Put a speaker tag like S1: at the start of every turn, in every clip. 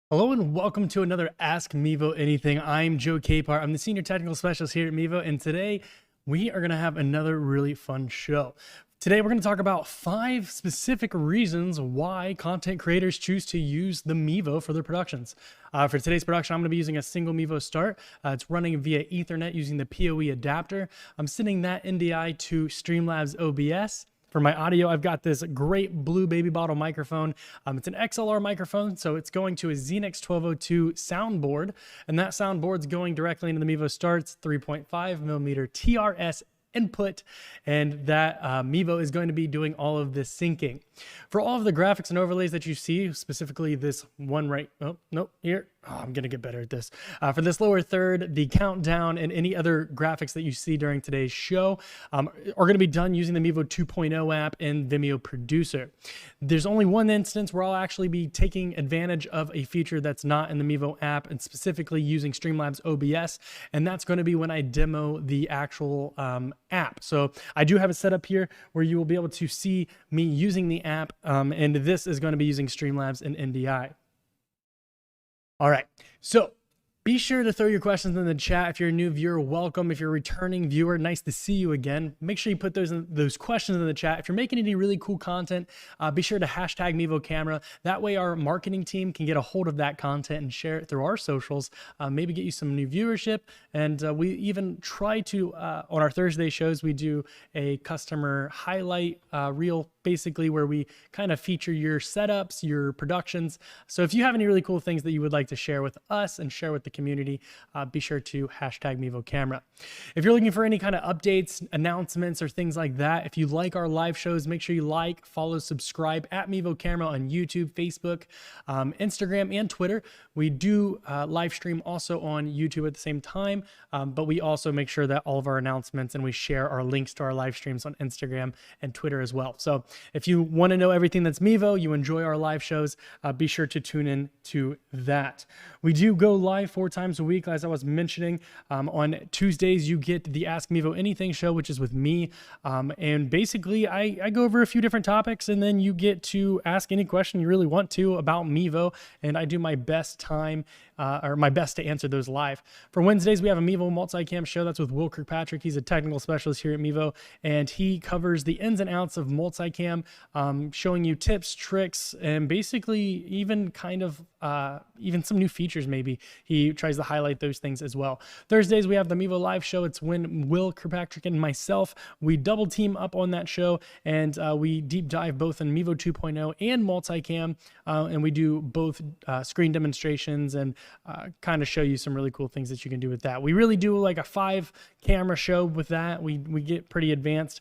S1: Hello and welcome to another Ask Mevo Anything. I'm Joe Capar. I'm the Senior Technical Specialist here at Mevo, and today we are going to have another really fun show. Today we're going to talk about 5 specific reasons why content creators choose to use the Mevo for their productions. For today's production, I'm going to be using a single Mevo start. It's running via Ethernet using the PoE adapter. I'm sending that NDI to Streamlabs OBS. For my audio, I've got this great blue baby bottle microphone. It's an XLR microphone, so it's going to a Xenix 1202 soundboard, and that soundboard's going directly into the Mevo Starts 3.5 millimeter TRS input, and that Mevo is going to be doing all of this syncing. For all of the graphics and overlays that you see, specifically this one right, oh, nope, here, I'm gonna get better at this. For this lower third, the countdown and any other graphics that you see during today's show are gonna be done using the Mevo 2.0 app and Vimeo Producer. There's only one instance where I'll actually be taking advantage of a feature that's not in the Mevo app and specifically using Streamlabs OBS, and that's gonna be when I demo the actual app. So I do have it set up here where you will be able to see me using the app, and this is gonna be using Streamlabs and NDI. All right, so be sure to throw your questions in the chat. If you're a new viewer, welcome. If you're a returning viewer, nice to see you again. Make sure you put those questions in the chat. If you're making any really cool content, be sure to hashtag Mevo Camera. That way our marketing team can get a hold of that content and share it through our socials, maybe get you some new viewership. And we even try to, on our Thursday shows, we do a customer highlight reel, basically where we kind of feature your setups, your productions. So if you have any really cool things that you would like to share with us and share with the community, be sure to hashtag Mevo Camera. If you're looking for any kind of updates, announcements, or things like that, if you like our live shows, make sure you like, follow, subscribe at Mevo Camera on YouTube, Facebook, Instagram, and Twitter. We do live stream also on YouTube at the same time, but we also make sure that all of our announcements and we share our links to our live streams on Instagram and Twitter as well. So if you want to know everything that's Mevo, you enjoy our live shows, be sure to tune in to that. We do go live 4 times a week, as I was mentioning. On Tuesdays, you get the Ask Mevo Anything show, which is with me. And basically, I go over a few different topics, and then you get to ask any question you really want to about Mevo, and I do my best to answer those live. For Wednesdays, we have a Mevo multicam show. That's with Will Kirkpatrick. He's a technical specialist here at Mevo, and he covers the ins and outs of multicam, showing you tips, tricks, and basically even kind of even some new features maybe. He tries to highlight those things as well. Thursdays, we have the Mevo live show. It's when Will Kirkpatrick and myself, we double team up on that show, and we deep dive both in Mevo 2.0 and multicam, and we do both screen demonstrations and kind of show you some really cool things that you can do with that. We really do like a 5 camera show with that. We get pretty advanced,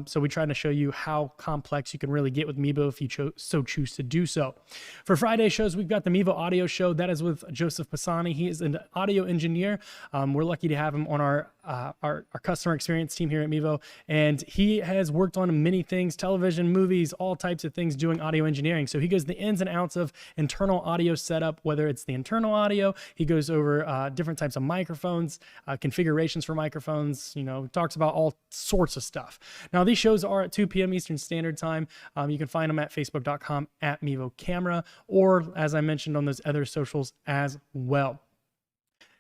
S1: so we try to show you how complex you can really get with Mevo if you so choose to do so. For Friday shows, we've got the Mevo audio show. That is with Joseph Pisani. He is an audio engineer. We're lucky to have him on our customer experience team here at Mevo, and he has worked on many things, television, movies, all types of things doing audio engineering. So he goes the ins and outs of internal audio setup, whether it's the internal audio. He goes over different types of microphones, configurations for microphones, talks about all sorts of stuff. Now, these shows are at 2 p.m. Eastern Standard Time. You can find them at facebook.com at Mevo Camera, or as I mentioned on those other socials as well.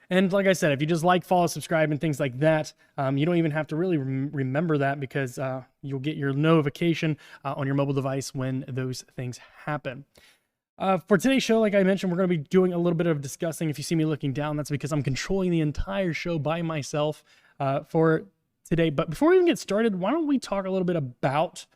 S1: And like I said, if you just like, follow, subscribe, and things like that, you don't even have to really remember that, because you'll get your notification on your mobile device when those things happen. For today's show, like I mentioned, we're going to be doing a little bit of discussing. If you see me looking down, that's because I'm controlling the entire show by myself for today. But before we even get started, why don't we talk a little bit about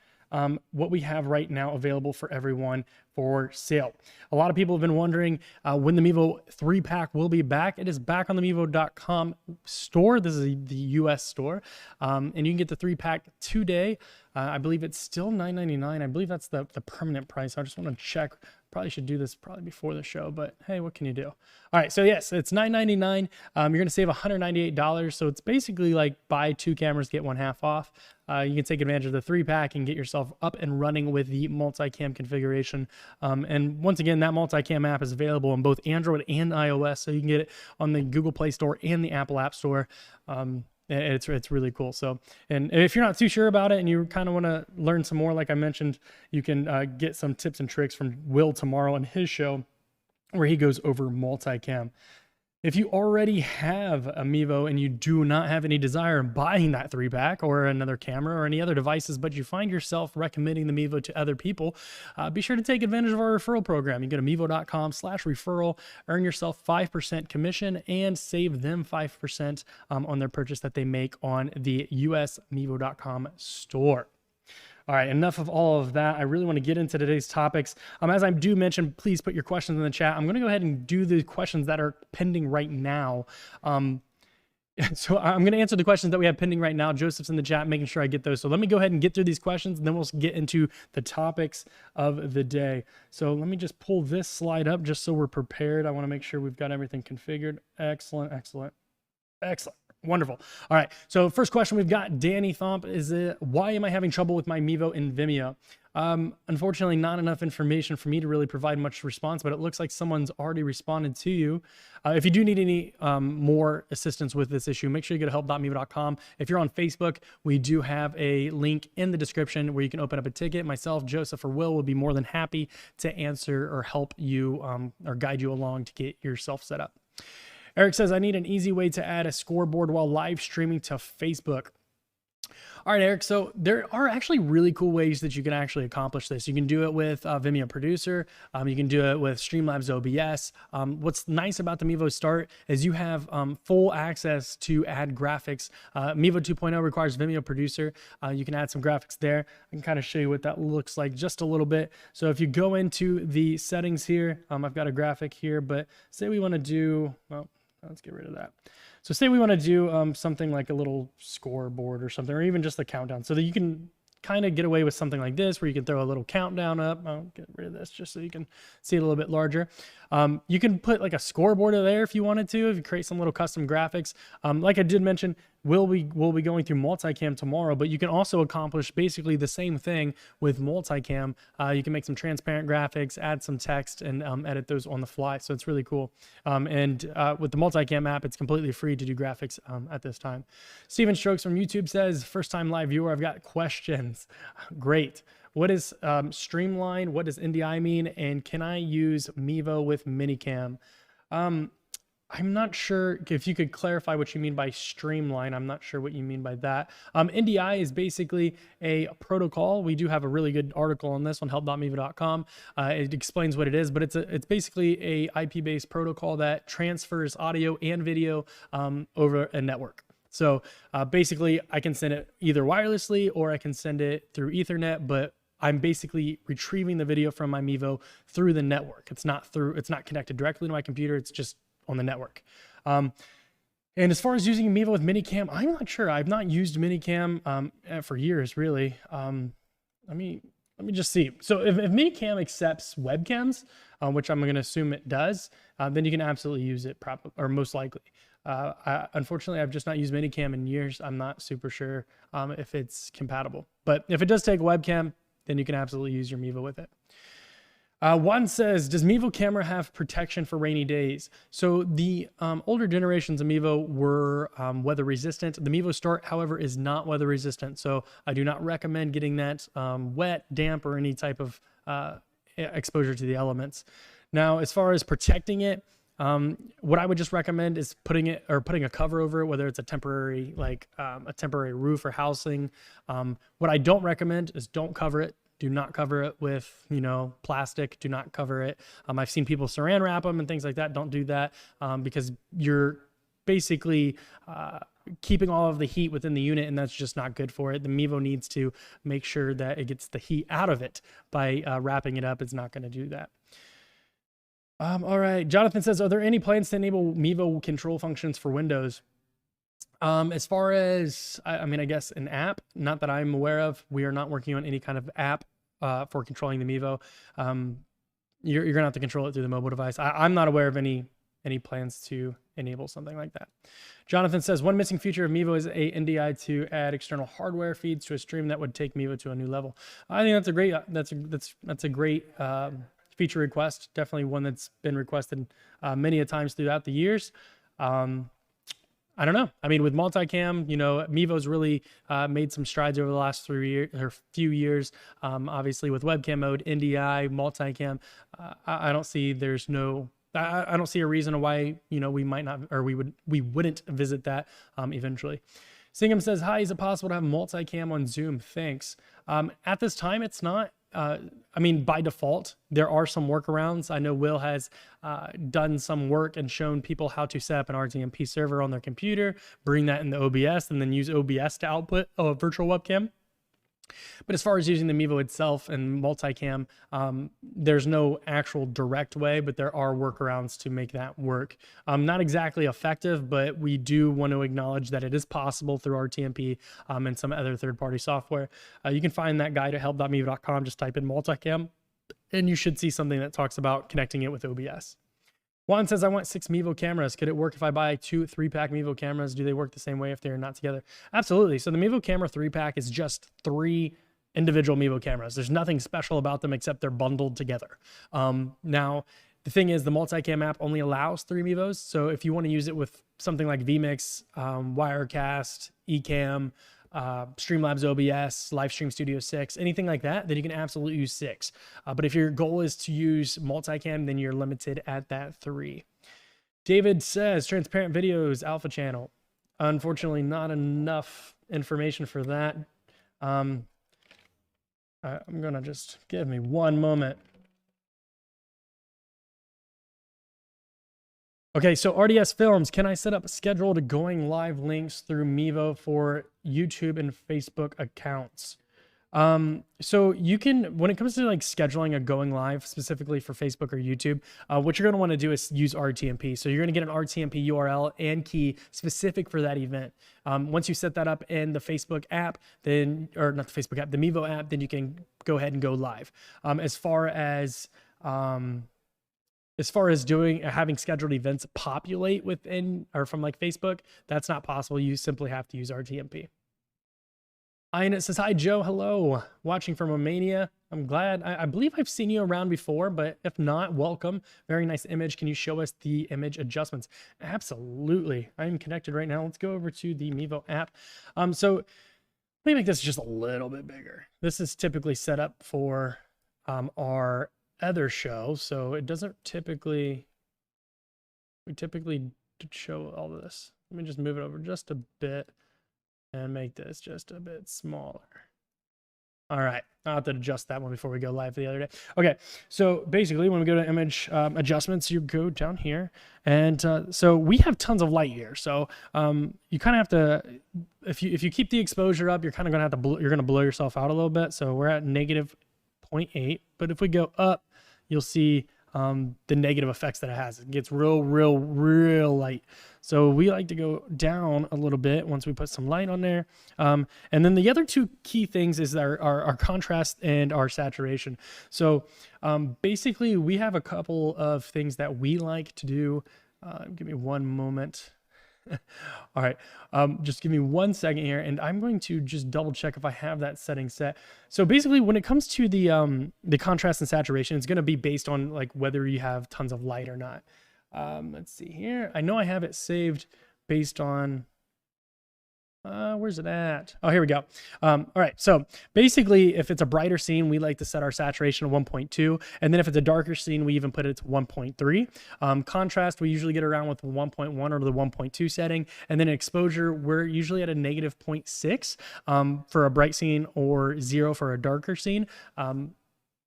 S1: what we have right now available for everyone for sale. A lot of people have been wondering when the Mevo 3-pack will be back. It is back on the Mevo.com store. This is the US store. And you can get the 3-pack today. I believe it's still $9.99. I believe that's the permanent price. I just want to check. Probably should do this probably before the show, but hey, what can you do? All right, so yes, it's $9.99. You're going to save $198. So it's basically like buy 2 cameras, get 1 half off. You can take advantage of the 3-pack and get yourself up and running with the multicam configuration. And once again, that multicam app is available on both Android and iOS, so you can get it on the Google Play Store and the Apple App Store. It's really cool. So, and if you're not too sure about it and you kind of want to learn some more, like I mentioned, you can get some tips and tricks from Will tomorrow on his show. where he goes over multicam. If you already have a Mevo and you do not have any desire in buying that 3-pack or another camera or any other devices, but you find yourself recommending the Mevo to other people, be sure to take advantage of our referral program. You go to mevo.com/referral, earn yourself 5% commission, and save them 5% on their purchase that they make on the usmevo.com store. All right, enough of all of that. I really want to get into today's topics. As I do mention, please put your questions in the chat. I'm going to go ahead and do the questions that are pending right now. So I'm going to answer the questions that we have pending right now. Joseph's in the chat, making sure I get those. So let me go ahead and get through these questions, and then we'll get into the topics of the day. So let me just pull this slide up just so we're prepared. I want to make sure we've got everything configured. Excellent, excellent, excellent. Wonderful. All right. So first question we've got, Danny Thomp, is why am I having trouble with my Mevo in Vimeo? Unfortunately, not enough information for me to really provide much response, but it looks like someone's already responded to you. If you do need any more assistance with this issue, make sure you go to help.mevo.com. If you're on Facebook, we do have a link in the description where you can open up a ticket. Myself, Joseph, or Will be more than happy to answer or help you or guide you along to get yourself set up. Eric says, I need an easy way to add a scoreboard while live streaming to Facebook. All right, Eric. So there are actually really cool ways that you can actually accomplish this. You can do it with Vimeo Producer. You can do it with Streamlabs OBS. What's nice about the Mevo Start is you have full access to add graphics. Mevo 2.0 requires Vimeo Producer. You can add some graphics there. I can kind of show you what that looks like just a little bit. So if you go into the settings here, I've got a graphic here, but say we want to do, well, let's get rid of that. So say we want to do something like a little scoreboard or something, or even just a countdown, so that you can kind of get away with something like this, where you can throw a little countdown up. I'll get rid of this just so you can see it a little bit larger. You can put like a scoreboard there if you wanted to, if you create some little custom graphics. Like I did mention, we'll be going through multicam tomorrow, but you can also accomplish basically the same thing with multicam. You can make some transparent graphics, add some text, and edit those on the fly. So it's really cool. And with the multicam app, it's completely free to do graphics at this time. Steven Strokes from YouTube says, first time live viewer, I've got questions. Great. What is Streamline? What does NDI mean? And can I use Mevo with Minicam? I'm not sure if you could clarify what you mean by Streamline. I'm not sure what you mean by that. NDI is basically a protocol. We do have a really good article on this on help.mevo.com. It explains what it is, but it's basically a IP-based protocol that transfers audio and video over a network. So basically, I can send it either wirelessly or I can send it through Ethernet, but I'm basically retrieving the video from my Mevo through the network. It's not connected directly to my computer. It's just on the network. And as far as using Mevo with Minicam, I'm not sure. I've not used Minicam for years, really. Let me just see. So if Minicam accepts webcams, which I'm going to assume it does, then you can absolutely use it, or most likely. Unfortunately, I've just not used Minicam in years. I'm not super sure if it's compatible. But if it does take a webcam, then you can absolutely use your Mevo with it. One says, does Mevo Camera have protection for rainy days? So the older generations of Mevo were weather resistant. The Mevo Start, however, is not weather resistant. So I do not recommend getting that wet, damp, or any type of exposure to the elements. Now, as far as protecting it, what I would just recommend is putting a cover over it, whether it's a temporary, like a temporary roof or housing. What I don't recommend is don't cover it. Do not cover it with, plastic. Do not cover it. I've seen people saran wrap them and things like that. Don't do that because you're basically keeping all of the heat within the unit, and that's just not good for it. The Mevo needs to make sure that it gets the heat out of it by wrapping it up. It's not going to do that. All right. Jonathan says, are there any plans to enable Mevo control functions for Windows? As far as, I guess an app, not that I'm aware of. We are not working on any kind of app for controlling the Mevo. You're going to have to control it through the mobile device. I'm not aware of any plans to enable something like that. Jonathan says, one missing feature of Mevo is a NDI to add external hardware feeds to a stream that would take Mevo to a new level. I think that's a great feature request. Definitely one that's been requested many a times throughout the years. I don't know. With multicam, Mevo's really made some strides over the last few years. Obviously with webcam mode, NDI, multicam, I don't see there's no I don't see a reason why, we might not, or we wouldn't visit that eventually. Singham says, hi, is it possible to have multicam on Zoom? Thanks. At this time, it's not. By default, there are some workarounds. I know Will has done some work and shown people how to set up an RTMP server on their computer, bring that in the OBS, and then use OBS to output a virtual webcam. But as far as using the Mevo itself and multicam, there's no actual direct way, but there are workarounds to make that work. Not exactly effective, but we do want to acknowledge that it is possible through RTMP and some other third-party software. You can find that guide at help.mevo.com. Just type in multicam, and you should see something that talks about connecting it with OBS. Juan says, I want 6 Mevo cameras. Could it work if I buy 2 3-pack Mevo cameras? Do they work the same way if they're not together? Absolutely. So the Mevo Camera 3-pack is just 3 individual Mevo cameras. There's nothing special about them except they're bundled together. Now, the thing is, the Multicam app only allows 3 Mevos. So if you want to use it with something like vMix, Wirecast, Ecamm, Streamlabs OBS, Livestream Studio 6, anything like that, then you can absolutely use 6. But if your goal is to use multicam, then you're limited at that 3. David says, transparent videos, alpha channel. Unfortunately, not enough information for that. I'm going to just give me one moment. Okay, so RDS Films, can I set up scheduled going live links through Mevo for YouTube and Facebook accounts? So you can, when it comes to like scheduling a going live specifically for Facebook or YouTube, what you're going to want to do is use RTMP. So you're going to get an RTMP URL and key specific for that event. Once you set that up in the Facebook app, then, or not the Facebook app, the Mevo app, then you can go ahead and go live. As far as having scheduled events populate within or from like Facebook, that's not possible. You simply have to use RTMP. Ian says, hi, Joe. Hello. Watching from Romania. I'm glad. I believe I've seen you around before, but if not, welcome. Very nice image. Can you show us the image adjustments? Absolutely. I'm connected right now. Let's go over to the Mevo app. So let me make this just a little bit bigger. This is typically set up for our other show, so it doesn't typically, we typically show all of this. Let me just move it over just a bit and make this just a bit smaller. All right, I'll have to adjust that one before we go live for the other day. Okay, so basically when we go to image adjustments, you go down here, and so we have tons of light here. So you kind of have to, if you keep the exposure up, you're kind of gonna have to you're gonna blow yourself out a little bit. So we're at negative 0.8, but if we go up, you'll see the negative effects that it has. It gets real light. So we like to go down a little bit once we put some light on there. And then the other 2 key things is our contrast and our saturation. So basically we have a couple of things that we like to do. Give me one moment. All right, just give me 1 second here, and I'm going to just double check if I have that setting set. So basically, when it comes to the contrast and saturation, it's going to be based on like whether you have tons of light or not. Let's see here. I know I have it saved based on where's it at? Oh, here we go. All right, so basically, if it's a brighter scene, we like to set our saturation to 1.2, and then if it's a darker scene, we even put it to 1.3. Contrast, we usually get around with 1.1 or the 1.2 setting, and then exposure, we're usually at a negative 0.6 for a bright scene or 0 for a darker scene.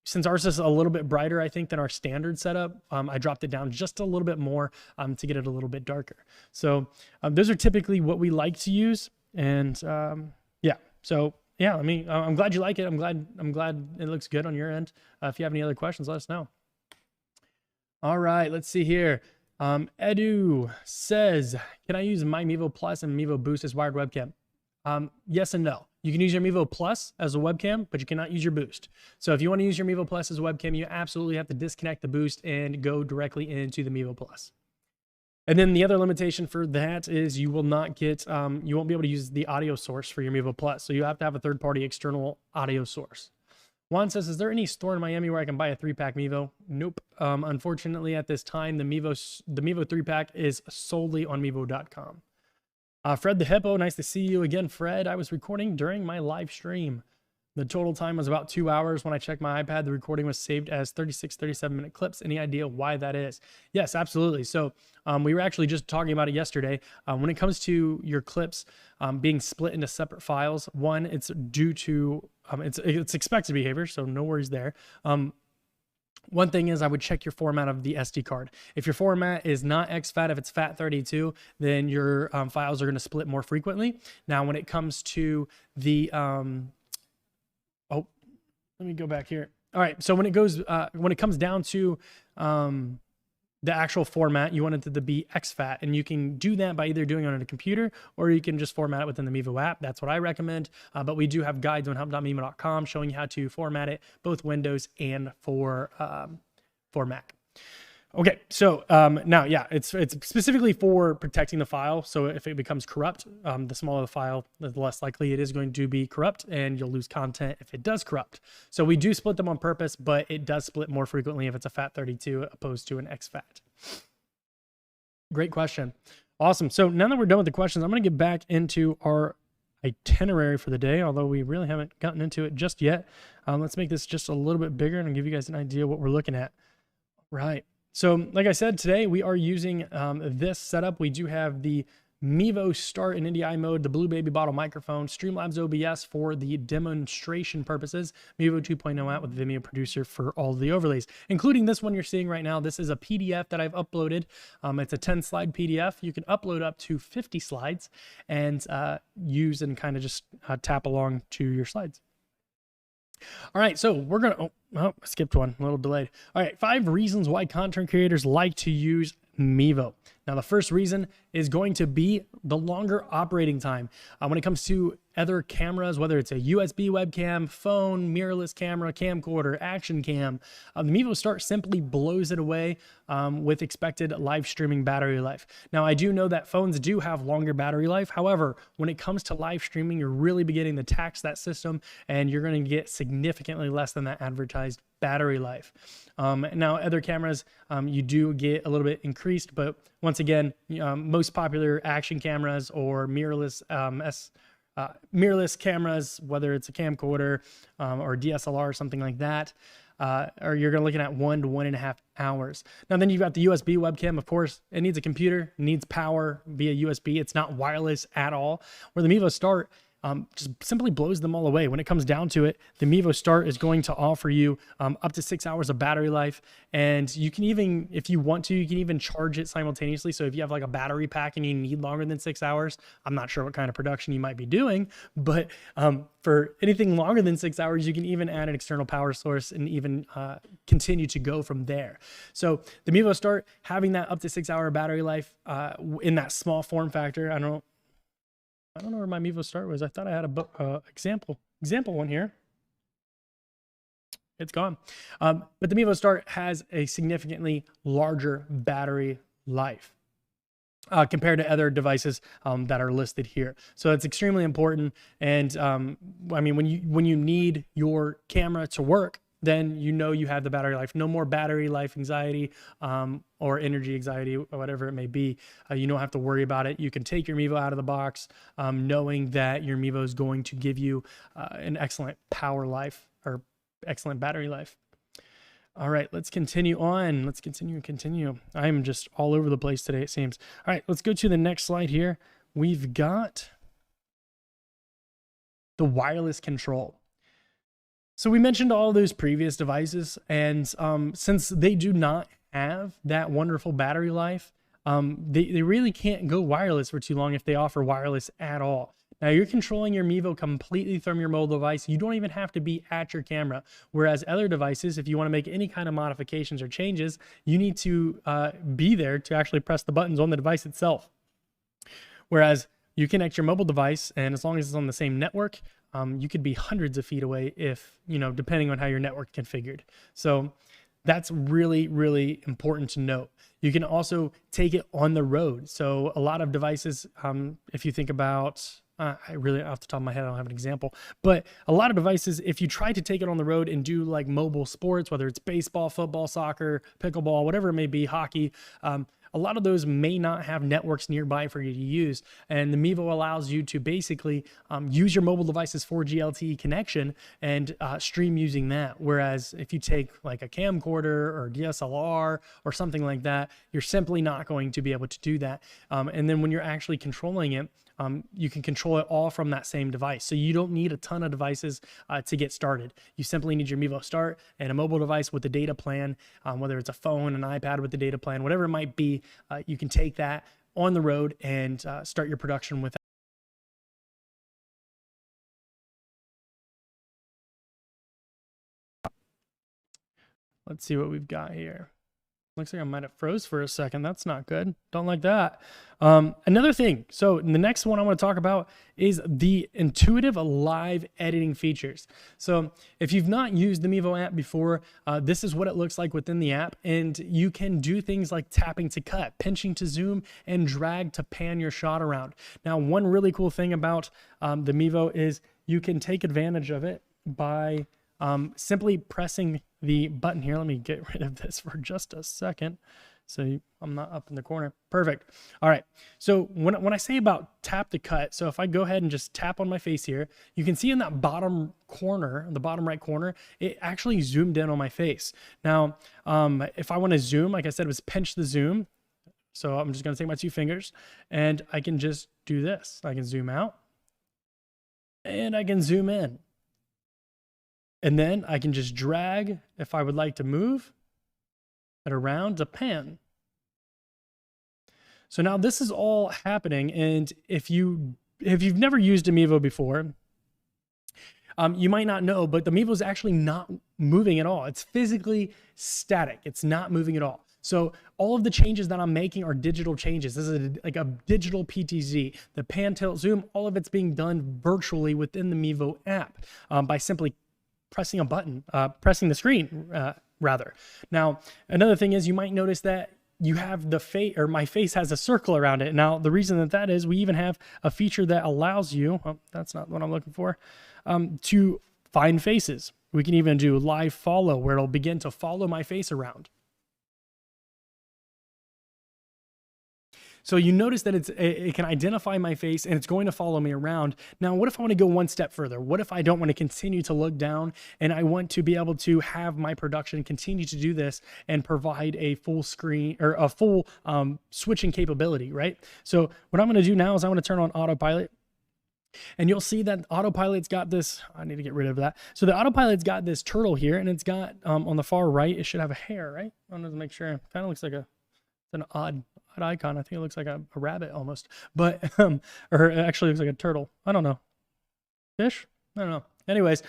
S1: Since ours is a little bit brighter, I think, than our standard setup, I dropped it down just a little bit more to get it a little bit darker. So those are typically what we like to use. And yeah, so yeah, I'm glad you like it. I'm glad it looks good on your end. If you have any other questions, let us know. All right, let's see here. Edu says, can I use my Mevo Plus and Mevo Boost as wired webcam? Yes and no. You can use your Mevo Plus as a webcam, but you cannot use your Boost. So if you want to use your Mevo Plus as a webcam, you absolutely have to disconnect the Boost and go directly into the Mevo Plus. And then the other limitation for that is you will not get, you won't be able to use the audio source for your Mevo Plus. So you have to have a third-party external audio source. Juan says, is there any store in Miami where I can buy a 3-pack Mevo? Nope. Unfortunately, at this time, the Mevo 3-pack is solely on Mevo.com. Fred the Hippo, nice to see you again, Fred. I was recording during my live stream. The total time was about 2 hours. When I checked my iPad, the recording was saved as 36, 37-minute clips. Any idea why that is? Yes, absolutely. So we were actually just talking about it yesterday. When it comes to your clips being split into separate files, one, it's due to, it's expected behavior, so no worries there. One thing is I would check your format of the SD card. If your format is not exFAT, if it's FAT32, then your files are going to split more frequently. Now, when it comes to the, let me go back here. All right. So when it comes down to the actual format, you want it to be exFAT, and you can do that by either doing it on a computer or you can just format it within the Mevo app. That's what I recommend. But we do have guides on help.mevo.com showing you how to format it, both Windows and for Mac. Okay, so now, yeah, it's specifically for protecting the file. So if it becomes corrupt, the smaller the file, the less likely it is going to be corrupt, and you'll lose content if it does corrupt. So we do split them on purpose, but it does split more frequently if it's a FAT32 opposed to an exFAT. Great question. Awesome. So now that we're done with the questions, I'm going to get back into our itinerary for the day, although we really haven't gotten into it just yet. Let's make this just a little bit bigger and give you guys an idea what we're looking at. Right. So like I said, today we are using this setup. We do have the Mevo Start in NDI mode, the Blue Baby Bottle microphone, Streamlabs OBS for the demonstration purposes, Mevo 2.0 out with Vimeo Producer for all the overlays, including this one you're seeing right now. This is a PDF that I've uploaded. It's a 10-slide PDF. You can upload up to 50 slides and use and kind of just tap along to your slides. All right, so we're going to, I skipped one, a little delayed. All right, 5 reasons why content creators like to use Mevo. Now, the first reason is going to be the longer operating time. When it comes to other cameras, whether it's a USB webcam, phone, mirrorless camera, camcorder, action cam, the Mevo Start simply blows it away with expected live streaming battery life. Now, I do know that phones do have longer battery life. However, when it comes to live streaming, you're really beginning to tax that system, and you're going to get significantly less than that advertised battery life. Now, other cameras, you do get a little bit increased, but once again, most popular action cameras or mirrorless mirrorless cameras, whether it's a camcorder or DSLR or something like that, or you're looking at 1 to 1.5 hours. Now, then you've got the USB webcam. Of course, it needs a computer, needs power via USB. It's not wireless at all. Where the Mevo Start just simply blows them all away. When it comes down to it, the Mevo Start is going to offer you up to 6 hours of battery life. And you can even, if you want to, you can even charge it simultaneously. So if you have like a battery pack and you need longer than 6 hours, I'm not sure what kind of production you might be doing, but for anything longer than 6 hours, you can even add an external power source and even continue to go from there. So the Mevo Start, having that up to 6 hour battery life in that small form factor, I don't know where my Mevo Start was. I thought I had a example one here. It's gone. But the Mevo Start has a significantly larger battery life compared to other devices that are listed here. So it's extremely important. And I mean, when you need your camera to work, then you know you have the battery life. No more battery life anxiety or energy anxiety, or whatever it may be. You don't have to worry about it. You can take your Mevo out of the box knowing that your Mevo is going to give you an excellent power life or excellent battery life. All right, let's continue on. Let's continue. I'm just all over the place today, it seems. All right, let's go to the next slide here. We've got the wireless control. So we mentioned all those previous devices, and since they do not have that wonderful battery life, they really can't go wireless for too long if they offer wireless at all. Now, you're controlling your Mevo completely from your mobile device. You don't even have to be at your camera. Whereas other devices, if you want to make any kind of modifications or changes, you need to be there to actually press the buttons on the device itself. Whereas you connect your mobile device, and as long as it's on the same network, you could be hundreds of feet away if, depending on how your network configured. So that's really, really important to note. You can also take it on the road. So a lot of devices, if you think about, I really, off the top of my head, I don't have an example, but a lot of devices, if you try to take it on the road and do like mobile sports, whether it's baseball, football, soccer, pickleball, whatever it may be, hockey, a lot of those may not have networks nearby for you to use. And the Mevo allows you to basically use your mobile device's 4G LTE connection and stream using that. Whereas if you take like a camcorder or DSLR or something like that, you're simply not going to be able to do that. And then when you're actually controlling it, you can control it all from that same device. So you don't need a ton of devices to get started. You simply need your Mevo Start and a mobile device with a data plan, whether it's a phone, an iPad with the data plan, whatever it might be. You can take that on the road and start your production with. Let's see what we've got here. Looks like I might have froze for a second. That's not good. Don't like that. Another thing. So the next one I want to talk about is the intuitive live editing features. So if you've not used the Mevo app before, this is what it looks like within the app. And you can do things like tapping to cut, pinching to zoom, and drag to pan your shot around. Now, one really cool thing about the Mevo is you can take advantage of it by simply pressing the button here. Let me get rid of this for just a second so I'm not up in the corner. Perfect. All right. So when I say about tap to cut, so if I go ahead and just tap on my face here, you can see in that bottom corner, the bottom right corner, it actually zoomed in on my face. Now, if I want to zoom, like I said, it was pinch the zoom. So I'm just going to take my two fingers and I can just do this. I can zoom out and I can zoom in. And then I can just drag if I would like to move it around to pan. So now this is all happening. And if you've never used a Mevo before, you might not know, but the Mevo is actually not moving at all. It's physically static. It's not moving at all. So all of the changes that I'm making are digital changes. This is like a digital PTZ. The pan, tilt, zoom, all of it's being done virtually within the Mevo app by simply pressing a button, pressing the screen, rather. Now, another thing is you might notice that you have the face, or my face has a circle around it. Now, the reason that is, we even have a feature that allows you, oh, that's not what I'm looking for, to find faces. We can even do live follow, where it'll begin to follow my face around. So you notice that it can identify my face and it's going to follow me around. Now, what if I want to go one step further? What if I don't want to continue to look down and I want to be able to have my production continue to do this and provide a full screen or a full switching capability, right? So what I'm going to do now is I'm going to turn on autopilot. And you'll see that autopilot's got this, I need to get rid of that. So the autopilot's got this turtle here, and it's got on the far right, it should have a hair, right? I want to make sure. It kind of looks like an odd icon. I think it looks like a rabbit almost, but or it actually looks like a turtle. I don't know. Fish? I don't know. Anyways,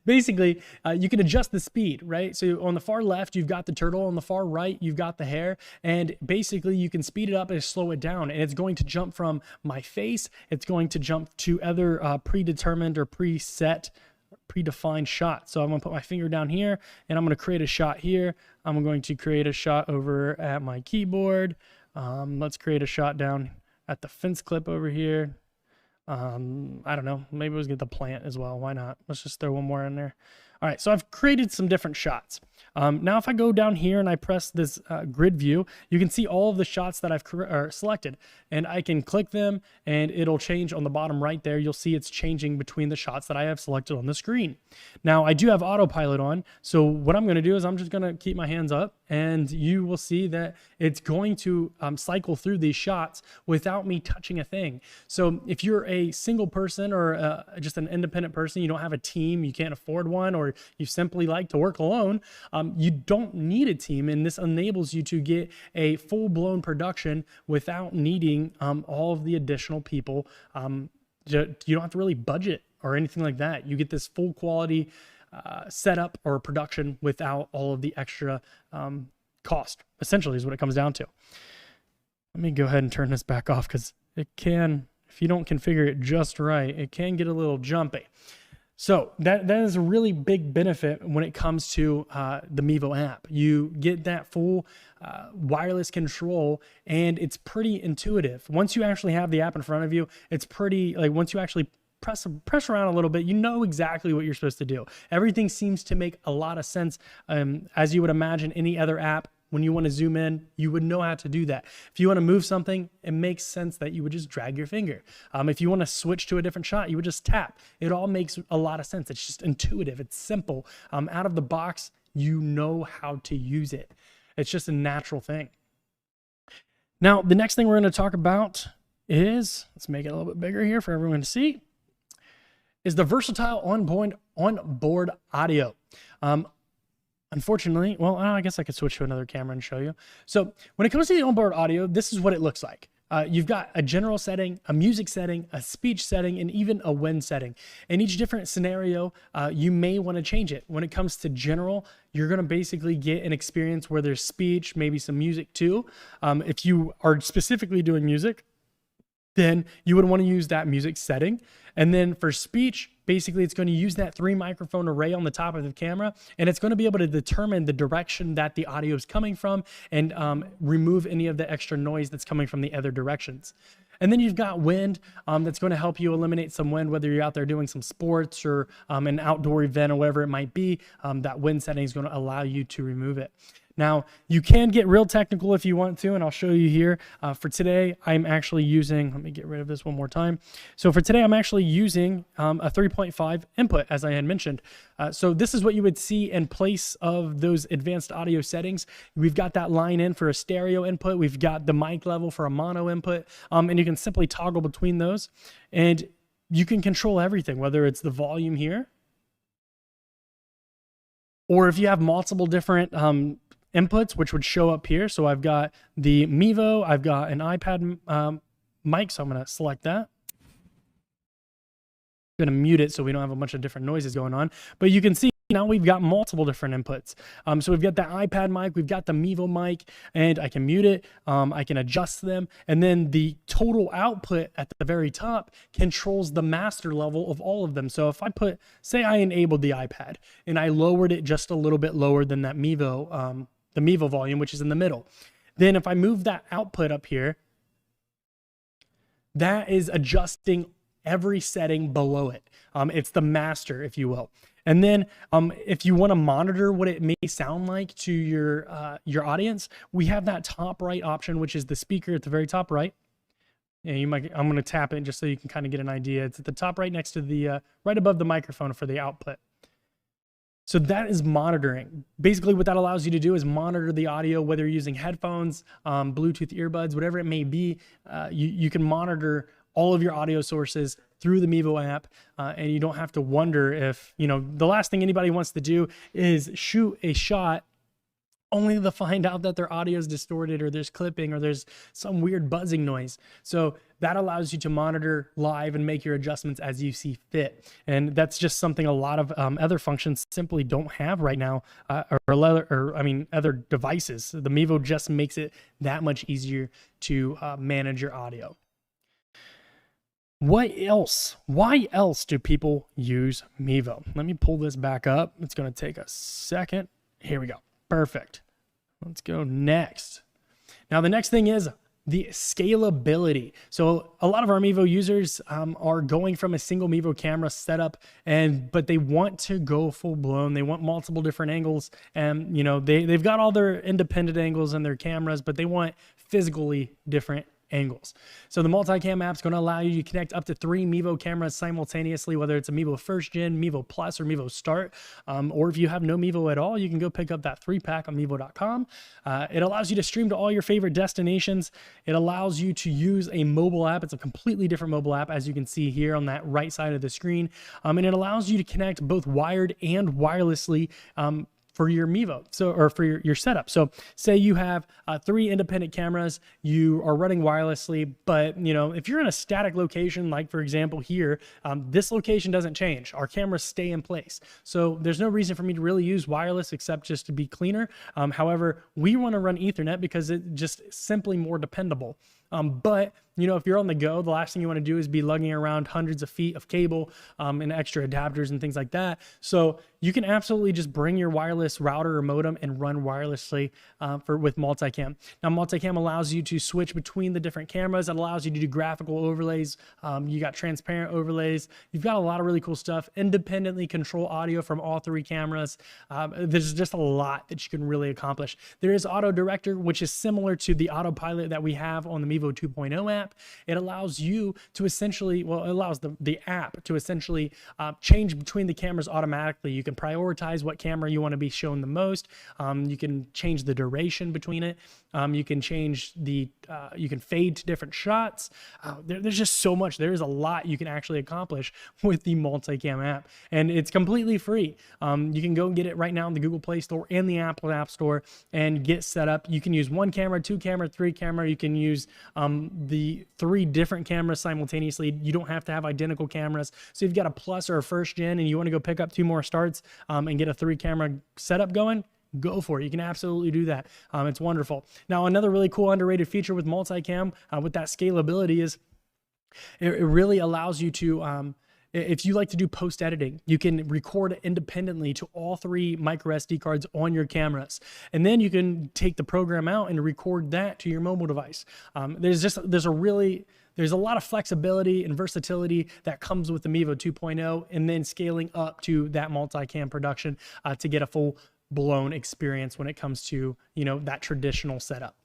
S1: basically, you can adjust the speed, right? So on the far left, you've got the turtle. On the far right, you've got the hair. And basically, you can speed it up and slow it down. And it's going to jump from my face. It's going to jump to other predetermined or predefined shots. So I'm going to put my finger down here, and I'm going to create a shot here. I'm going to create a shot over at my keyboard. Let's create a shot down at the fence clip over here. I don't know, maybe let's get the plant as well. Why not? Let's just throw one more in there. All right, so I've created some different shots. Now if I go down here and I press this grid view, you can see all of the shots that I've selected, and I can click them and it'll change on the bottom right there. You'll see it's changing between the shots that I have selected on the screen. Now I do have autopilot on, so what I'm gonna do is I'm just gonna keep my hands up, and you will see that it's going to cycle through these shots without me touching a thing. So if you're a single person or just an independent person, you don't have a team, you can't afford one, or you simply like to work alone, you don't need a team, and this enables you to get a full-blown production without needing all of the additional people. You don't have to really budget or anything like that. You get this full quality setup or production without all of the extra cost, essentially, is what it comes down to. Let me go ahead and turn this back off, because it can, if you don't configure it just right, it can get a little jumpy. So that is a really big benefit when it comes to the Mevo app. You get that full wireless control, and it's pretty intuitive. Once you actually have the app in front of you, it's pretty, like, once you actually press around a little bit, you know exactly what you're supposed to do. Everything seems to make a lot of sense, as you would imagine any other app when you want to zoom in, you would know how to do that. If you want to move something, it makes sense that you would just drag your finger. If you want to switch to a different shot, you would just tap. It all makes a lot of sense. It's just intuitive. It's simple. Out of the box, you know how to use it. It's just a natural thing. Now, the next thing we're going to talk about is, let's make it a little bit bigger here for everyone to see, is the versatile onboard audio. Unfortunately, well, I guess I could switch to another camera and show you. So when it comes to the onboard audio, this is what it looks like. You've got a general setting, a music setting, a speech setting, and even a wind setting. In each different scenario, you may want to change it. When it comes to general, you're going to basically get an experience where there's speech, maybe some music too. If you are specifically doing music, then you would want to use that music setting. And then for speech, basically it's going to use that 3 microphone array on the top of the camera, and it's going to be able to determine the direction that the audio is coming from and remove any of the extra noise that's coming from the other directions. And then you've got wind that's going to help you eliminate some wind, whether you're out there doing some sports or an outdoor event or whatever it might be. That wind setting is going to allow you to remove it. Now, you can get real technical if you want to, and I'll show you here. For today, I'm actually using, let me get rid of this one more time. So for today, I'm actually using a 3.5 input, as I had mentioned. So this is what you would see in place of those advanced audio settings. We've got that line in for a stereo input. We've got the mic level for a mono input, and you can simply toggle between those. And you can control everything, whether it's the volume here, or if you have multiple different inputs, which would show up here. So I've got the Mevo, I've got an iPad mic, so I'm going to select that. I'm going to mute it so we don't have a bunch of different noises going on. But you can see now we've got multiple different inputs. So we've got the iPad mic, we've got the Mevo mic, and I can mute it, I can adjust them, and then the total output at the very top controls the master level of all of them. So if I put, say I enabled the iPad, and I lowered it just a little bit lower than that Mevo, the Mevo volume, which is in the middle. Then if I move that output up here, that is adjusting every setting below it. It's the master, if you will. And then if you want to monitor what it may sound like to your audience, we have that top right option, which is the speaker at the very top right. And you might, I'm going to tap it just so you can kind of get an idea. It's at the top right next to the, right above the microphone for the output. So that is monitoring. Basically what that allows you to do is monitor the audio, whether you're using headphones, Bluetooth earbuds, whatever it may be. You can monitor all of your audio sources through the Mevo app, and you don't have to wonder if, the last thing anybody wants to do is shoot a shot only to find out that their audio is distorted or there's clipping or there's some weird buzzing noise. So that allows you to monitor live and make your adjustments as you see fit. And that's just something a lot of other functions simply don't have right now, other devices. The Mevo just makes it that much easier to manage your audio. What else? Why else do people use Mevo? Let me pull this back up. It's going to take a second. Here we go. Perfect. Let's go next. Now, the next thing is the scalability. So a lot of our Mevo users are going from a single Mevo camera setup, but they want to go full blown. They want multiple different angles, and they've got all their independent angles in their cameras, but they want physically different angles. So the multicam app is going to allow you to connect up to 3 Mevo cameras simultaneously, whether it's a Mevo First Gen, Mevo Plus, or Mevo Start. Or if you have no Mevo at all, you can go pick up that 3-pack on Mevo.com. It allows you to stream to all your favorite destinations. It allows you to use a mobile app. It's a completely different mobile app, as you can see here on that right side of the screen. And it allows you to connect both wired and wirelessly for your Mevo, or for your setup. So say you have 3 independent cameras, you are running wirelessly, but if you're in a static location, like for example here, this location doesn't change. Our cameras stay in place. So there's no reason for me to really use wireless except just to be cleaner. However, we want to run Ethernet because it's just simply more dependable. But you know, if you're on the go, the last thing you want to do is be lugging around hundreds of feet of cable and extra adapters and things like that. So you can absolutely just bring your wireless router or modem and run wirelessly with multicam. Now, multicam allows you to switch between the different cameras. It allows you to do graphical overlays. You got transparent overlays. You've got a lot of really cool stuff. Independently control audio from all three cameras. There's just a lot that you can really accomplish. There is Auto Director, which is similar to the autopilot that we have on the Mevo 2.0 app. It allows you to essentially, well, it allows the app to essentially change between the cameras automatically. You can prioritize what camera you want to be shown the most. You can change the duration between it. You can change you can fade to different shots. There's just so much. There's a lot you can actually accomplish with the multicam app, and it's completely free. You can go and get it right now in the Google Play Store and the Apple App Store and get set up. You can use 1 camera, 2 camera, 3 camera. You can use the 3 different cameras simultaneously. You don't have to have identical cameras. So if you've got a plus or a first gen and you want to go pick up 2 more starts and get a 3 camera setup going, go for it. You can absolutely do that. It's wonderful. Now, another really cool underrated feature with multicam with that scalability is it really allows you to if you like to do post editing, you can record independently to all 3 micro SD cards on your cameras. And then you can take the program out and record that to your mobile device. There's a lot of flexibility and versatility that comes with the Mevo 2.0 and then scaling up to that multicam production to get a full blown experience when it comes to, you know, that traditional setup.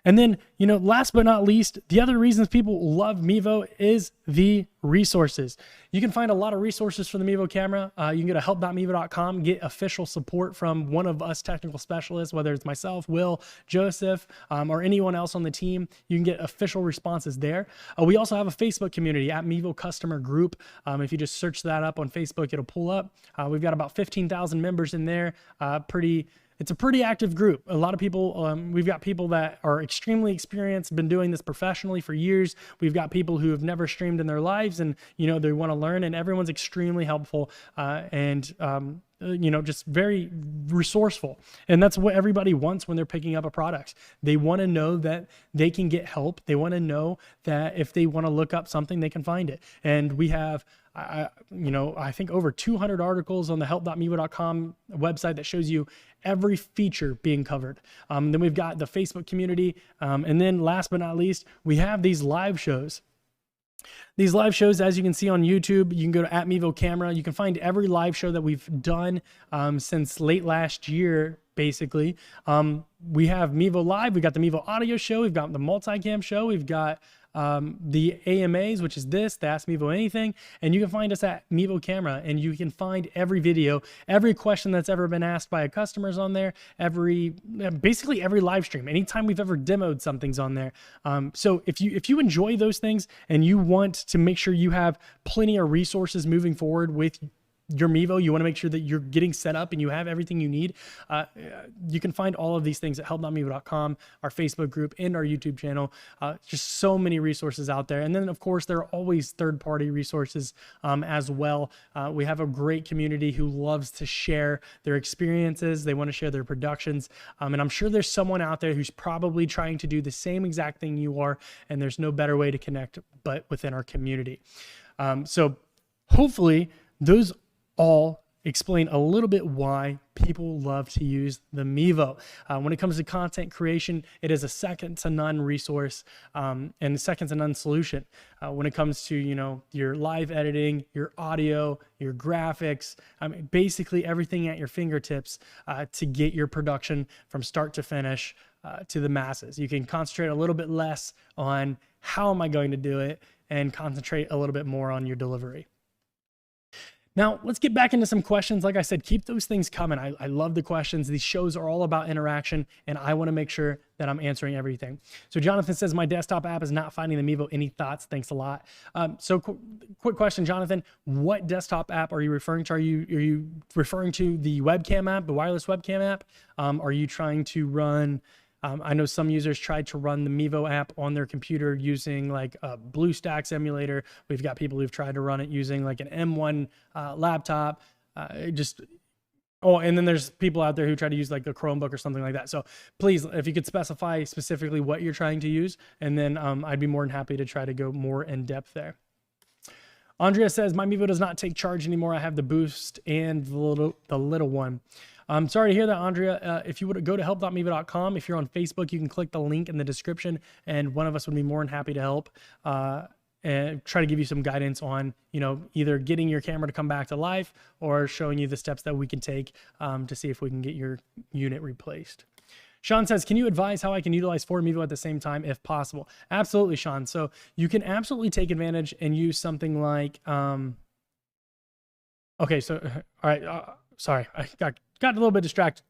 S1: And then, you know, last but not least, the other reasons people love Mevo is the resources. You can find a lot of resources for the Mevo camera. You can go to help.mevo.com, get official support from one of us technical specialists, whether it's myself, Will, Joseph, or anyone else on the team. You can get official responses there. We also have a Facebook community at Mevo Customer Group. If you just search that up on Facebook, it'll pull up. We've got about 15,000 members in there. It's a pretty active group. A lot of people, we've got people that are extremely experienced, been doing this professionally for years. We've got people who have never streamed in their lives and, you know, they want to learn, and everyone's extremely helpful and you know, just very resourceful. And that's what everybody wants when they're picking up a product. They want to know that they can get help. They want to know that if they want to look up something, they can find it. And we have, I think over 200 articles on the help.mevo.com website that shows you every feature being covered. Then we've got the Facebook community. And then last but not least, we have these live shows. These live shows, as you can see on YouTube, you can go to @Mevo Camera. You can find every live show that we've done since late last year, basically. We have Mevo Live. We've got the Mevo Audio Show. We've got the Multicam Show. We've got the AMAs, which is the Ask Mevo Anything. And you can find us at Mevo Camera, and you can find every video, every question that's ever been asked by a customer's on there, basically every live stream. Anytime we've ever demoed something's on there. So if you enjoy those things and you want to make sure you have plenty of resources moving forward with your Mevo, you want to make sure that you're getting set up and you have everything you need. You can find all of these things at help.mevo.com, our Facebook group, and our YouTube channel. Just so many resources out there. And then, of course, there are always third-party resources as well. We have a great community who loves to share their experiences. They want to share their productions. And I'm sure there's someone out there who's probably trying to do the same exact thing you are, and there's no better way to connect but within our community. So hopefully those all explain a little bit why people love to use the Mevo. When it comes to content creation, it is a second to none resource and a second to none solution. When it comes to, you know, your live editing, your audio, your graphics, basically everything at your fingertips to get your production from start to finish to the masses. You can concentrate a little bit less on how am I going to do it and concentrate a little bit more on your delivery. Now, let's get back into some questions. Like I said, keep those things coming. I love the questions. These shows are all about interaction, and I want to make sure that I'm answering everything. So Jonathan says, my desktop app is not finding the Mevo. Any thoughts? Thanks a lot. So quick question, Jonathan. What desktop app are you referring to? Are you referring to the webcam app, the wireless webcam app? Are you trying to run... I know some users tried to run the Mevo app on their computer using like a BlueStacks emulator. We've got people who've tried to run it using like an M1 laptop. Oh, and then there's people out there who try to use like the Chromebook or something like that. So please, if you could specify specifically what you're trying to use, and then I'd be more than happy to try to go more in depth there. Andrea says, my Mevo does not take charge anymore. I have the Boost and the little one. I'm sorry to hear that, Andrea. If you would go to help.mevo.com, if you're on Facebook, you can click the link in the description, and one of us would be more than happy to help and try to give you some guidance on, either getting your camera to come back to life or showing you the steps that we can take to see if we can get your unit replaced. Sean says, can you advise how I can utilize 4 Mevo at the same time if possible? Absolutely, Sean. So you can absolutely take advantage and use something like, okay, so, all right, sorry, I got a little bit distracted.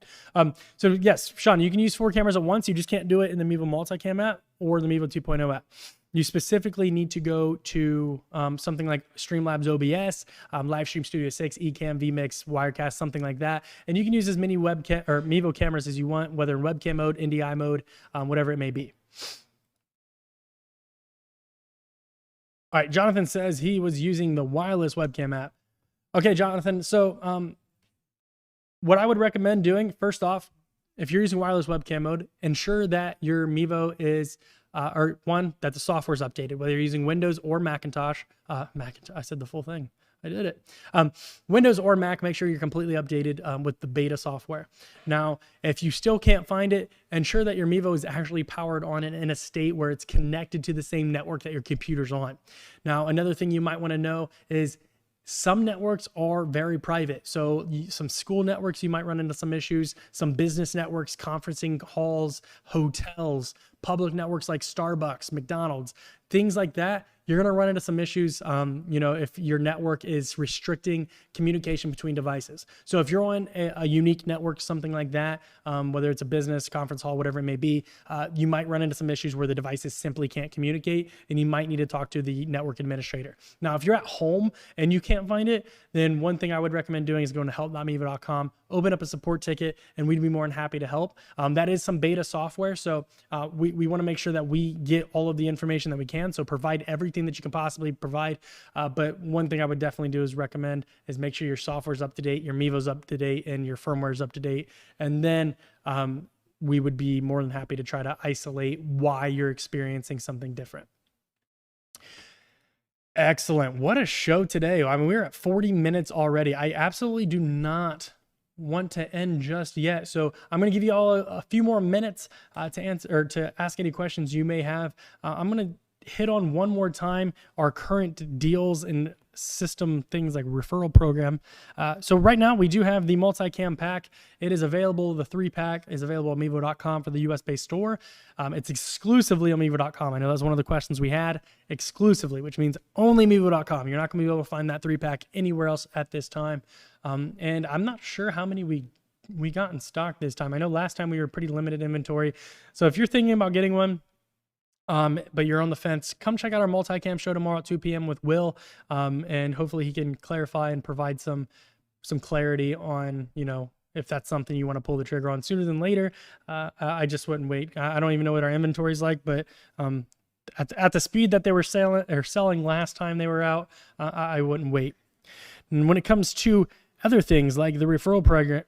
S1: So yes, Sean, you can use 4 cameras at once. You just can't do it in the Mevo Multicam app or the Mevo 2.0 app. You specifically need to go to something like Streamlabs OBS, Livestream Studio 6, Ecamm, vMix, Wirecast, something like that. And you can use as many webcam or Mevo cameras as you want, whether in webcam mode, NDI mode, whatever it may be. All right, Jonathan says he was using the wireless webcam app. Okay, Jonathan. So what I would recommend doing, first off, if you're using wireless webcam mode, ensure that your Mevo is or one, that the software is updated, whether you're using Windows or Macintosh. I said the full thing. I did it. Windows or Mac, make sure you're completely updated with the beta software. Now, if you still can't find it, ensure that your Mevo is actually powered on and in a state where it's connected to the same network that your computer's on. Now, another thing you might want to know is some networks are very private. So some school networks, you might run into some issues. Some business networks, conferencing halls, hotels, public networks like Starbucks, McDonald's, things like that. You're going to run into some issues, if your network is restricting communication between devices. So if you're on a unique network, something like that, whether it's a business, conference hall, whatever it may be, you might run into some issues where the devices simply can't communicate, and you might need to talk to the network administrator. Now, if you're at home and you can't find it, then one thing I would recommend doing is going to help.mevo.com, open up a support ticket, and we'd be more than happy to help. That is some beta software, so we want to make sure that we get all of the information that we can, so provide everything that you can possibly provide. But one thing I would definitely do is recommend is make sure your software's up to date, your Mevo's up to date, and your firmware is up to date. And then we would be more than happy to try to isolate why you're experiencing something different. Excellent. What a show today. I mean, we're at 40 minutes already. I absolutely do not want to end just yet. So I'm going to give you all a few more minutes to answer or to ask any questions you may have. I'm going to hit on one more time our current deals and system things like referral program. So right now we do have the multicam pack. It is available. The 3-pack is available at mevo.com for the US based store. It's exclusively on mevo.com. I know that's one of the questions we had. Exclusively, which means only mevo.com. You're not going to be able to find that 3-pack anywhere else at this time. And I'm not sure how many we got in stock this time. I know last time we were pretty limited inventory. So if you're thinking about getting one, but you're on the fence, come check out our multicam show tomorrow at 2 p.m. with Will, and hopefully he can clarify and provide some clarity on, if that's something you want to pull the trigger on sooner than later. I just wouldn't wait. I don't even know what our inventory is like, but at the speed that they were selling last time they were out, I wouldn't wait. And when it comes to other things like the referral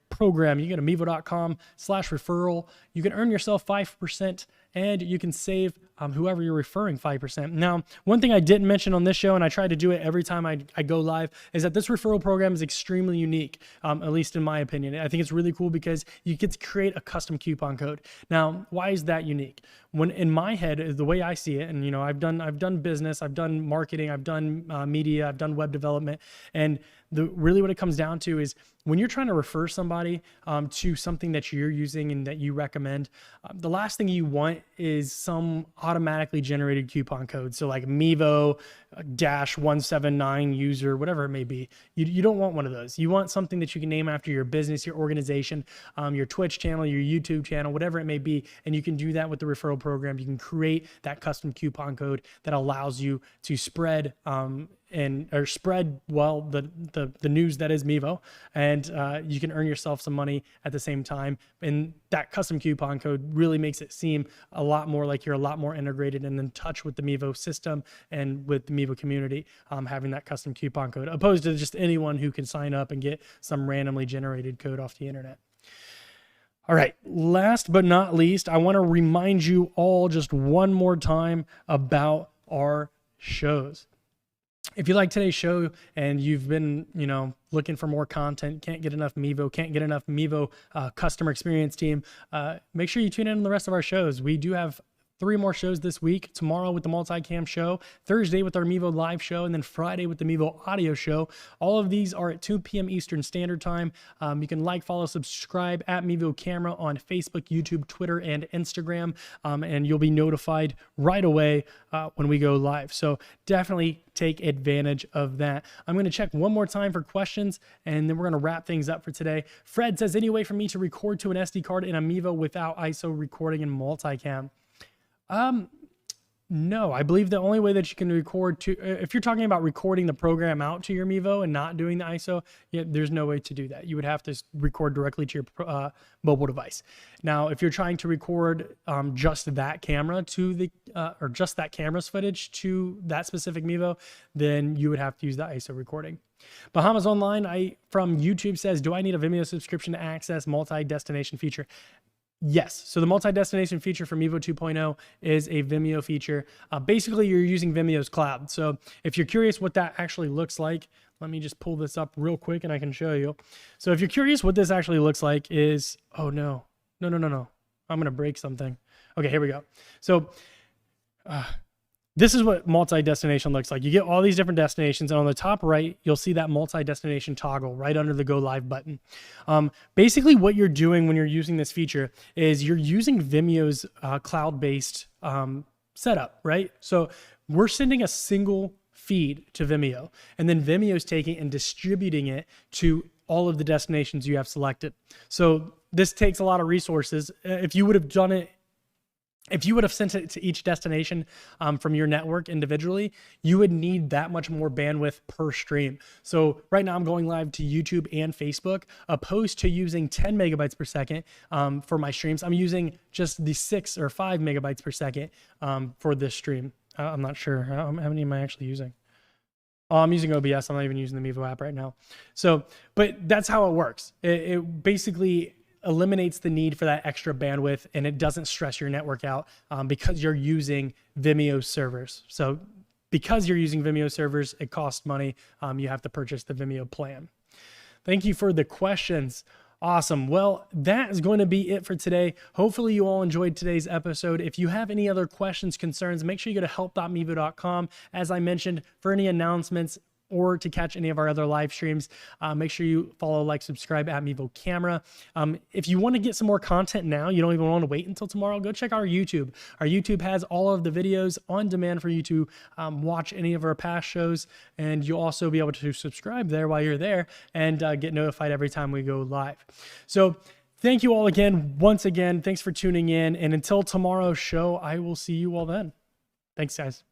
S1: program, you go to mevo.com/referral. You can earn yourself 5% and you can save whoever you're referring 5%. Now, one thing I didn't mention on this show, and I try to do it every time I go live, is that this referral program is extremely unique, at least in my opinion. I think it's really cool because you get to create a custom coupon code. Now, why is that unique? When in my head, the way I see it, and I've done business, I've done marketing, I've done media, I've done web development, and really what it comes down to is when you're trying to refer somebody to something that you're using and that you recommend, the last thing you want is some automatically generated coupon code. So like Mevo-179 user, whatever it may be. You don't want one of those. You want something that you can name after your business, your organization, your Twitch channel, your YouTube channel, whatever it may be. And you can do that with the referral program. You can create that custom coupon code that allows you to spread or spread well the news that is Mevo, and you can earn yourself some money at the same time. And that custom coupon code really makes it seem a lot more like you're a lot more integrated and in touch with the Mevo system and with the Mevo community, having that custom coupon code, opposed to just anyone who can sign up and get some randomly generated code off the internet. All right, last but not least, I want to remind you all just one more time about our shows. If you like today's show and you've been, looking for more content, can't get enough Mevo, can't get enough Mevo customer experience team, make sure you tune in on the rest of our shows. We do have 3 more shows this week: tomorrow with the multicam show, Thursday with our Mevo live show, and then Friday with the Mevo audio show. All of these are at 2 p.m. Eastern Standard Time. You can like, follow, subscribe at Mevo Camera on Facebook, YouTube, Twitter, and Instagram, and you'll be notified right away when we go live. So definitely take advantage of that. I'm going to check one more time for questions, and then we're going to wrap things up for today. Fred says, any way for me to record to an SD card in a Mevo without ISO recording in multicam? No, I believe the only way that you can record to, if you're talking about recording the program out to your Mevo and not doing the ISO, there's no way to do that. You would have to record directly to your mobile device. Now, if you're trying to record just that camera to the, or just that camera's footage to that specific Mevo, then you would have to use the ISO recording. Bahamas Online from YouTube says, do I need a Vimeo subscription to access multi-destination feature? Yes. So the multi-destination feature for Mevo 2.0 is a Vimeo feature. Basically, you're using Vimeo's cloud. So if you're curious what that actually looks like, let me just pull this up real quick and I can show you. So if you're curious what this actually looks like is, oh no. I'm going to break something. Okay, here we go. So this is what multi-destination looks like. You get all these different destinations, and on the top right, you'll see that multi-destination toggle right under the Go Live button. Basically, what you're doing when you're using this feature is you're using Vimeo's cloud-based setup, right? So we're sending a single feed to Vimeo, and then Vimeo's taking and distributing it to all of the destinations you have selected. So this takes a lot of resources. If you would have done it, if you would have sent it to each destination from your network individually, you would need that much more bandwidth per stream. So right now I'm going live to YouTube and Facebook, opposed to using 10 megabytes per second for my streams. I'm using just the 6 or 5 megabytes per second for this stream. I'm not sure. How many am I actually using? Oh, I'm using OBS. I'm not even using the Mevo app right now. So, but that's how it works. It basically eliminates the need for that extra bandwidth, and it doesn't stress your network out because you're using Vimeo servers. So because you're using Vimeo servers, it costs money. You have to purchase the Vimeo plan. Thank you for the questions. Awesome. Well, that is going to be it for today. Hopefully you all enjoyed today's episode. If you have any other questions, concerns, make sure you go to help.mevo.com. As I mentioned, for any announcements or to catch any of our other live streams, make sure you follow, like, subscribe at Mevo Camera. If you want to get some more content now, you don't even want to wait until tomorrow, go check our YouTube. Our YouTube has all of the videos on demand for you to watch any of our past shows, and you'll also be able to subscribe there while you're there and get notified every time we go live. So thank you all again. Once again, thanks for tuning in, and until tomorrow's show, I will see you all then. Thanks, guys.